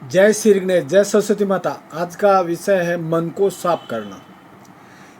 जय श्री गणेश, जय सरस्वती माता। आज का विषय है मन को साफ करना।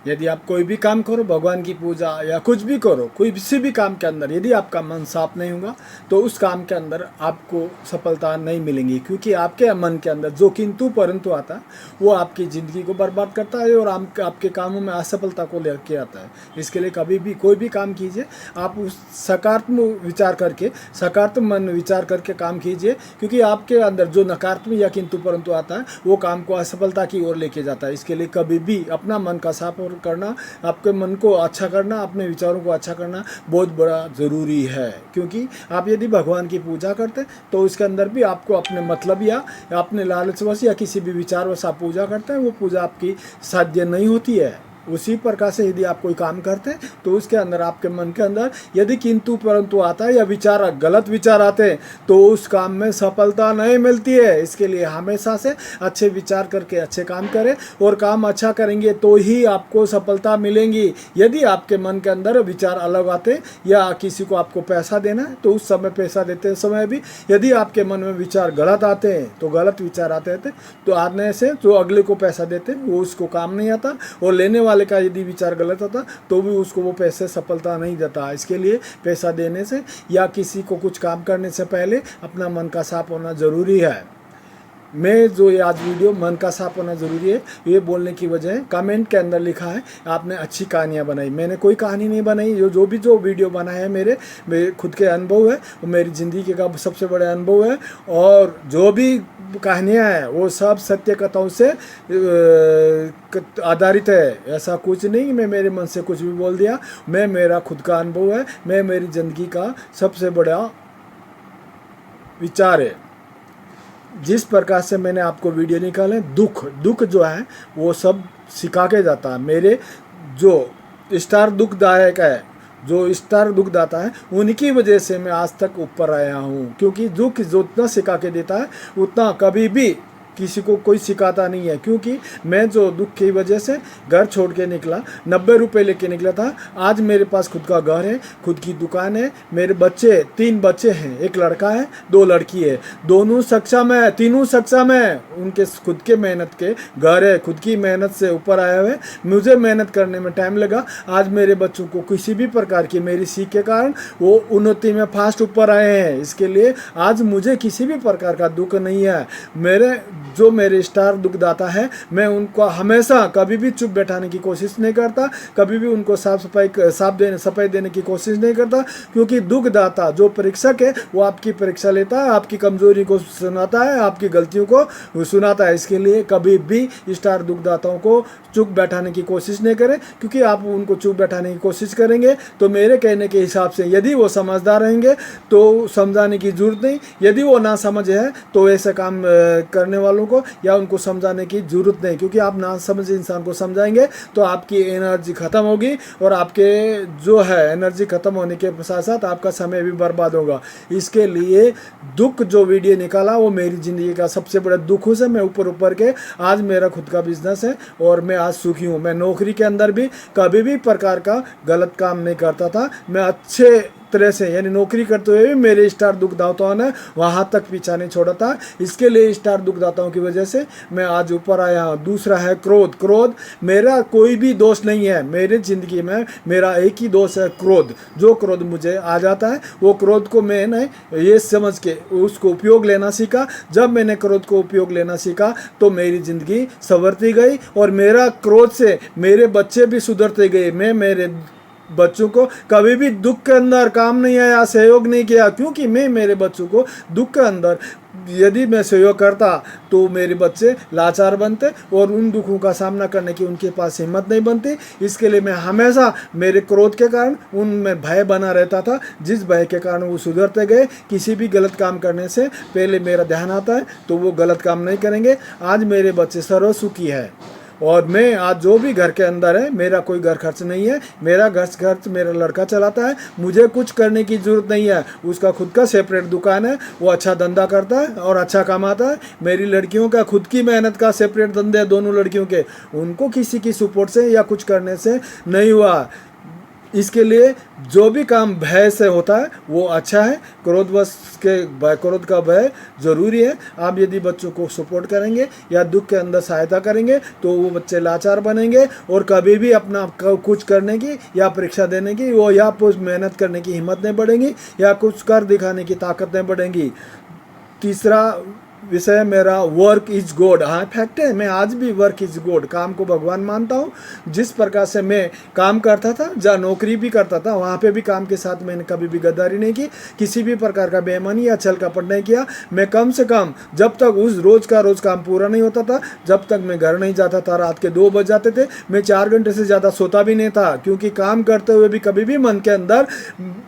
यदि आप कोई भी काम करो, भगवान की पूजा या कुछ भी करो, कोई किसी भी काम के अंदर यदि आपका मन साफ नहीं होगा तो उस काम के अंदर आपको सफलता नहीं मिलेंगी। क्योंकि आपके मन के अंदर जो किंतु परंतु आता है वो आपकी ज़िंदगी को बर्बाद करता है और आपके कामों में असफलता को लेके आता है। इसके लिए कभी भी कोई भी काम कीजिए, आप उस सकारात्मक विचार करके, सकारात्मक मन विचार करके काम कीजिए। क्योंकि आपके अंदर जो नकारात्मक या किंतु परंतु आता है वो काम को असफलता की ओर लेके जाता है। इसके लिए कभी भी अपना मन का साफ करना, आपके मन को अच्छा करना, अपने विचारों को अच्छा करना बहुत बड़ा ज़रूरी है। क्योंकि आप यदि भगवान की पूजा करते तो उसके अंदर भी आपको अपने मतलब या अपने लालचवश या किसी भी विचारवश आप पूजा करते हैं, वो पूजा आपकी साध्य नहीं होती है। उसी प्रकार से यदि आप कोई काम करते हैं तो उसके अंदर आपके मन के अंदर यदि किंतु परंतु आता है या विचार गलत विचार आते हैं तो उस काम में सफलता नहीं मिलती है। इसके लिए हमेशा से अच्छे विचार करके अच्छे काम करें और काम अच्छा करेंगे तो ही आपको सफलता मिलेंगी। यदि आपके मन के अंदर विचार अलग आते या किसी को आपको पैसा देना है तो उस समय पैसा देते समय भी यदि आपके मन में विचार गलत आते हैं तो गलत विचार आते थे तो आने से जो अगले को पैसा देते वो उसको काम नहीं आता और लेने वाले का यदि विचार गलत होता तो भी उसको वो पैसे सफलता नहीं देता। इसके लिए पैसा देने से या किसी को कुछ काम करने से पहले अपना मन का साफ होना ज़रूरी है। मैं जो ये आज वीडियो मन का साफ होना ज़रूरी है ये बोलने की वजह है, कमेंट के अंदर लिखा है आपने अच्छी कहानियाँ बनाई। मैंने कोई कहानी नहीं बनाई, जो वीडियो बना है मेरे खुद के अनुभव है, वो मेरी ज़िंदगी का सबसे बड़ा अनुभव है। और जो भी कहानियाँ हैं वो सब सत्य कथाओं से आधारित है। ऐसा कुछ नहीं मैं मेरे मन से कुछ भी बोल दिया, मेरा खुद का अनुभव है, मेरी ज़िंदगी का सबसे बड़ा विचार है। जिस प्रकार से मैंने आपको वीडियो निकाले, दुख जो है वो सब सिखा के जाता है। मेरे जो स्टार दुखदायक है, जो स्टार दुखदाता है, उनकी वजह से मैं आज तक ऊपर आया हूँ। क्योंकि दुख जितना सिखा के देता है उतना कभी भी किसी को कोई सिखाता नहीं है। क्योंकि मैं जो दुख की वजह से घर छोड़ के निकला, 90 रुपये लेके निकला था, आज मेरे पास खुद का घर है, खुद की दुकान है, मेरे बच्चे 3 बच्चे हैं, 1 लड़का है 2 लड़की है, दोनों सक्षम है, तीनों सक्षम है। उनके खुद के मेहनत के घर है, खुद की मेहनत से ऊपर आया हुए। मुझे मेहनत करने में टाइम लगा, आज मेरे बच्चों को किसी भी प्रकार की मेरी सीख के कारण वो उन्नति में फास्ट ऊपर आए हैं। इसके लिए आज मुझे किसी भी प्रकार का दुख नहीं है। मेरे स्टार दुखदाता है, मैं उनको हमेशा कभी भी चुप बैठाने की कोशिश नहीं करता, कभी भी उनको सफाई देने की कोशिश नहीं करता। क्योंकि दुखदाता जो परीक्षक है वो आपकी परीक्षा लेता है, आपकी कमजोरी को सुनाता है, आपकी गलतियों को सुनाता है। इसके लिए कभी भी स्टार दुखदाताओं को चुप बैठाने की कोशिश नहीं करें। क्योंकि आप उनको चुप बैठाने की कोशिश करेंगे तो मेरे कहने के हिसाब से यदि वो समझदार रहेंगे तो समझाने की जरूरत नहीं, यदि वो ना समझ है तो ऐसा काम करने वालों को या उनको समझाने की जरूरत नहीं। क्योंकि आप ना समझ इंसान को समझाएंगे तो आपकी एनर्जी ख़त्म होगी और आपके जो है एनर्जी ख़त्म होने के साथ साथ आपका समय भी बर्बाद होगा। इसके लिए दुख जो वीडियो निकाला वो मेरी ज़िंदगी का सबसे बड़ा दुख है। मैं ऊपर के आज मेरा खुद का बिजनेस है और मैं आज सुखी हूँ। मैं नौकरी के अंदर भी कभी भी प्रकार का गलत काम नहीं करता था। मैं अच्छे तरह से यानी नौकरी करते हुए भी मेरे स्टार दुखदाताओं ने वहाँ तक पीछा नहीं छोड़ा था। इसके लिए स्टार दुखदाताओं की वजह से मैं आज ऊपर आया हूँ। दूसरा है क्रोध। मेरा कोई भी दोष नहीं है, मेरे ज़िंदगी में मेरा एक ही दोष है क्रोध। जो क्रोध मुझे आ जाता है वो क्रोध को मैंने ये समझ के उसको उपयोग लेना सीखा। जब मैंने क्रोध को उपयोग लेना सीखा तो मेरी ज़िंदगी संवरती गई और मेरा क्रोध से मेरे बच्चे भी सुधरते गए। मैं मेरे बच्चों को कभी भी दुख के अंदर काम नहीं आया, सहयोग नहीं किया। क्योंकि मैं मेरे बच्चों को दुख के अंदर यदि मैं सहयोग करता तो मेरे बच्चे लाचार बनते और उन दुखों का सामना करने की उनके पास हिम्मत नहीं बनती। इसके लिए मैं हमेशा मेरे क्रोध के कारण उनमें भय बना रहता था, जिस भय के कारण वो सुधरते गए। किसी भी गलत काम करने से पहले मेरा ध्यान आता है तो वो गलत काम नहीं करेंगे। आज मेरे बच्चे सर्व सुखी है और मैं आज जो भी घर के अंदर है, मेरा कोई घर खर्च नहीं है, मेरा घर खर्च मेरा लड़का चलाता है। मुझे कुछ करने की ज़रूरत नहीं है, उसका खुद का सेपरेट दुकान है, वो अच्छा धंधा करता है और अच्छा कमाता है। मेरी लड़कियों का खुद की मेहनत का सेपरेट धंधे है, दोनों लड़कियों के, उनको किसी की सपोर्ट से या कुछ करने से नहीं हुआ। इसके लिए जो भी काम भय से होता है वो अच्छा है। क्रोध का भय ज़रूरी है। आप यदि बच्चों को सपोर्ट करेंगे या दुख के अंदर सहायता करेंगे तो वो बच्चे लाचार बनेंगे और कभी भी अपना कुछ करने की या परीक्षा देने की वो या कुछ मेहनत करने की हिम्मत नहीं बढ़ेगी या कुछ कर दिखाने की ताकत नहीं बढ़ेगी। तीसरा विषय मेरा वर्क इज गॉड। हाँ, फैक्ट है, मैं आज भी वर्क इज गॉड, काम को भगवान मानता हूँ। जिस प्रकार से मैं काम करता था, जहाँ नौकरी भी करता था, वहाँ पे भी काम के साथ मैंने कभी भी गद्दारी नहीं की, किसी भी प्रकार का बेईमानी या छल कपट नहीं किया। मैं कम से कम जब तक उस रोज़ का काम पूरा नहीं होता था, जब तक मैं घर नहीं जाता था, रात के 2 बज जाते थे, मैं 4 घंटे से ज़्यादा सोता भी नहीं था, क्योंकि काम करते हुए भी कभी भी मन के अंदर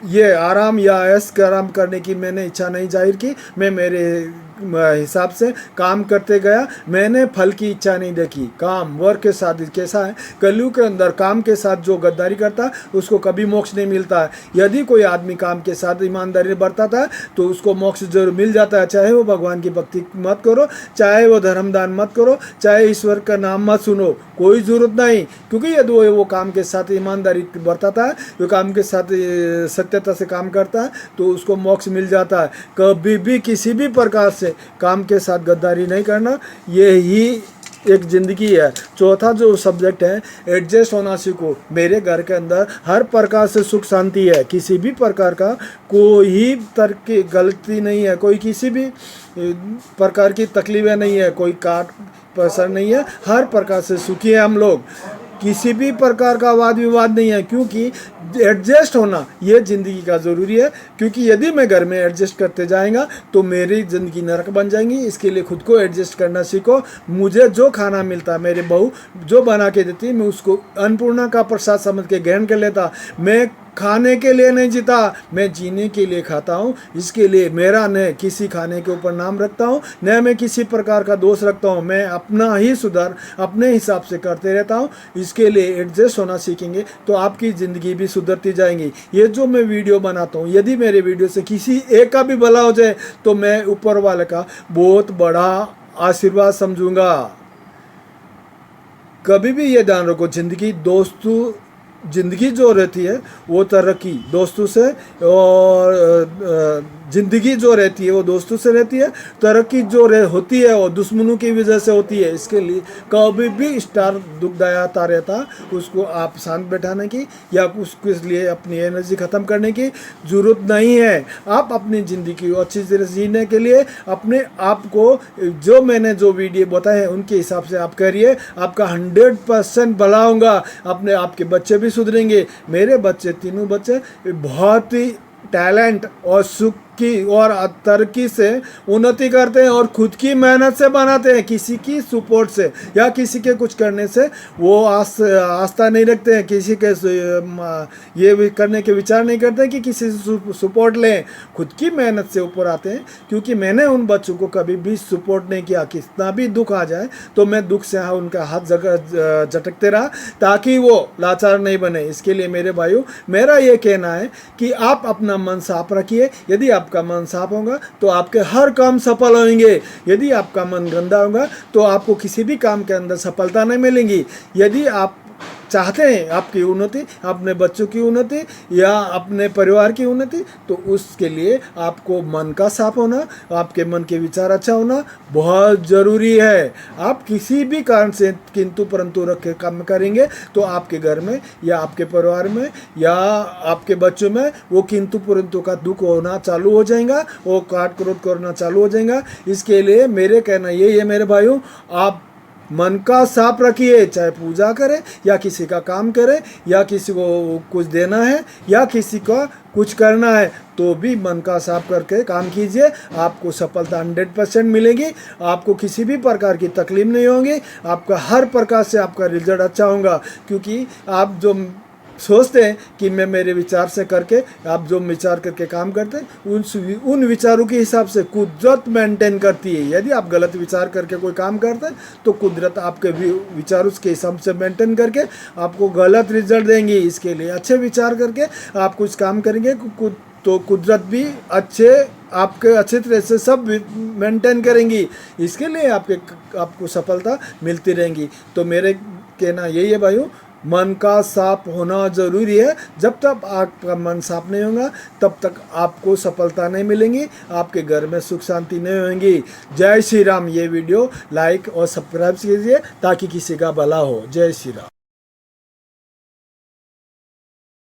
ये आराम या ऐश आराम करने की मैंने इच्छा नहीं जाहिर की। मैं मेरे हिसाब से काम करते गया, मैंने फल की इच्छा नहीं देखी। काम वर्क के साथ कैसा है, कलयुग के अंदर काम के साथ जो गद्दारी करता है उसको कभी मोक्ष नहीं मिलता है। यदि कोई आदमी काम के साथ ईमानदारी बरताता है तो उसको मोक्ष जरूर मिल जाता है, चाहे वो भगवान की भक्ति मत करो, चाहे वो धर्म दान मत करो, चाहे ईश्वर का नाम मत सुनो, कोई ज़रूरत नहीं। क्योंकि यदि वो काम के साथ ईमानदारी बरताता है, वो काम के साथ सत्यता से काम करता है तो उसको मोक्ष मिल जाता है। कभी भी किसी भी प्रकार से काम के साथ गद्दारी नहीं करना, ये ही एक ज़िंदगी है। चौथा जो सब्जेक्ट है, एडजस्ट होना सीखो। मेरे घर के अंदर हर प्रकार से सुख शांति है, किसी भी प्रकार का कोई तरह की गलती नहीं है, कोई किसी भी प्रकार की तकलीफें नहीं है, कोई काट पसर नहीं है, हर प्रकार से सुखी है हम लोग। किसी भी प्रकार का वाद विवाद नहीं है, क्योंकि एडजस्ट होना ये ज़िंदगी का ज़रूरी है। क्योंकि यदि मैं घर में एडजस्ट करते जाएगा तो मेरी ज़िंदगी नरक बन जाएंगी। इसके लिए खुद को एडजस्ट करना सीखो। मुझे जो खाना मिलता है, मेरी बहू जो बना के देती, मैं उसको अन्नपूर्णा का प्रसाद समझ के ग्रहण कर लेता। मैं खाने के लिए नहीं जीता, मैं जीने के लिए खाता हूँ। इसके लिए मेरा न किसी खाने के ऊपर नाम रखता हूँ, न मैं किसी प्रकार का दोष रखता हूँ। मैं अपना ही सुधार अपने हिसाब से करते रहता हूँ। इसके लिए एडजस्ट होना सीखेंगे तो आपकी ज़िंदगी भी सुधरती जाएंगी। ये जो मैं वीडियो बनाता हूँ, यदि मेरे वीडियो से किसी एक का भी भला हो जाए तो मैं ऊपर वाले का बहुत बड़ा आशीर्वाद समझूंगा। कभी भी ये ध्यान रखो, ज़िंदगी जो रहती है वो तरक्की दोस्तों से, और ज़िंदगी जो रहती है वो दोस्तों से रहती है। तरक्की जो होती है वो दुश्मनों की वजह से होती है। इसके लिए कभी भी स्टार दुखदाता रहता, उसको आप शांत बैठाने की या उसके लिए अपनी एनर्जी ख़त्म करने की ज़रूरत नहीं है। आप अपनी ज़िंदगी को अच्छी तरह जीने के लिए अपने आप को जो मैंने जो वीडियो बताए हैं उनके हिसाब से आप करिए, आपका 100% भला होगा। अपने आपके बच्चे भी सुधरेंगे। मेरे बच्चे, तीनों बच्चे बहुत ही टैलेंट और सुख की और तरक्की से उन्नति करते हैं और खुद की मेहनत से बनाते हैं। किसी की सपोर्ट से या किसी के कुछ करने से वो आस्था नहीं रखते हैं, किसी के ये करने के विचार नहीं करते हैं कि किसी से सपोर्ट लें। खुद की मेहनत से ऊपर आते हैं। क्योंकि मैंने उन बच्चों को कभी भी सपोर्ट नहीं किया। कितना भी दुख आ जाए तो मैं दुख से उनका हाथ झटकते रहा ताकि वो लाचार नहीं बने। इसके लिए मेरे भाइयों, मेरा ये कहना है कि आप अपना मन साफ रखिए। यदि आपका मन साफ होगा तो आपके हर काम सफल होंगे। यदि आपका मन गंदा होगा तो आपको किसी भी काम के अंदर सफलता नहीं मिलेगी। यदि आप चाहते हैं आपकी उन्नति, अपने बच्चों की उन्नति या अपने परिवार की उन्नति, तो उसके लिए आपको मन का साफ होना, आपके मन के विचार अच्छा होना बहुत ज़रूरी है। आप किसी भी कारण से किंतु परंतु रख के काम करेंगे तो आपके घर में या आपके परिवार में या आपके बच्चों में वो किंतु परंतु का दुख होना चालू हो जाएगा, वो काट क्रोध करना चालू हो जाएगा। इसके लिए मेरे कहना यही है मेरे भाइयों, आप मन का साफ रखिए। चाहे पूजा करें या किसी का काम करें या किसी को कुछ देना है या किसी का कुछ करना है, तो भी मन का साफ करके काम कीजिए। आपको सफलता 100% मिलेगी। आपको किसी भी प्रकार की तकलीफ नहीं होगी। आपका हर प्रकार से आपका रिजल्ट अच्छा होगा। क्योंकि आप जो सोचते हैं कि मैं मेरे विचार से करके, आप जो विचार करके काम करते हैं उन विचारों के हिसाब से कुदरत मेंटेन करती है। यदि आप गलत विचार करके कोई काम करते हैं तो कुदरत आपके विचारों के हिसाब से मेंटेन करके आपको गलत रिजल्ट देंगी। इसके लिए अच्छे विचार करके आप कुछ काम करेंगे तो कुदरत भी आपके अच्छे तरह से सब मेंटेन करेंगी। इसके लिए आपको सफलता मिलती रहेंगी। तो मेरे कहना यही है भाइयों, मन का साफ होना ज़रूरी है। जब तक आपका मन साफ नहीं होगा तब तक आपको सफलता नहीं मिलेंगी, आपके घर में सुख शांति नहीं होंगी। जय श्री राम। ये वीडियो लाइक और सब्सक्राइब कीजिए ताकि किसी का भला हो। जय श्री राम।